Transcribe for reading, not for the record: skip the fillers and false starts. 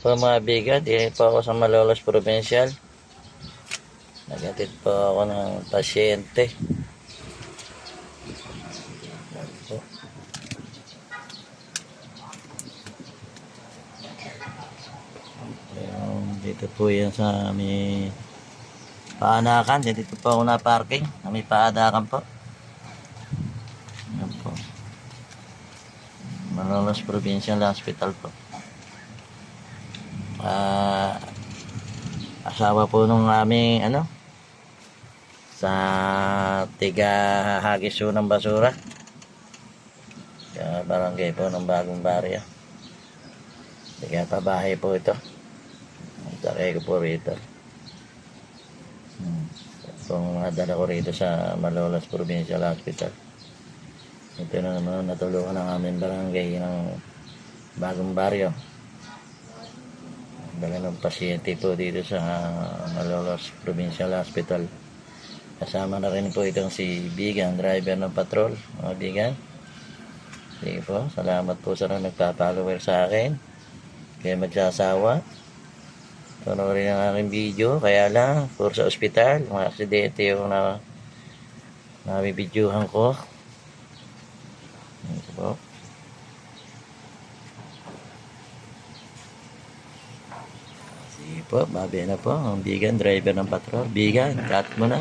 po mga bigat, dito po ako sa Malolos Provincial. Nagatid po ako ng pasyente. Dito po yan sa may paanakan. Dito po ako na parking. May paanakan po. Yan po. Malolos Provincial Hospital po. Asawa po nung aming sa tiga Hagiso ng basura sa barangay po ng Bagong Baryo. Tiga pabahay po ito. Sakay ko po rito. Itong nadala ko rito sa Malolos Provincial Hospital. Ito na naman natulungan ng aming barangay ng Bagong Baryo. Dala ng pasyente po dito sa Malolos Provincial Hospital. Kasama na rin po itong si Bigan, driver ng patrol. Mga Bigan, sige po, salamat po sa nagpa-follower sa akin. Kaya magsasawa. Panoorin ang aking video. Kaya lang, for sa ospital, mga aksidente yung nabibidyohan ko. Ito po. Sige po, babi na po. Ang Bigan, driver ng patrol. Bigan, cut mo na.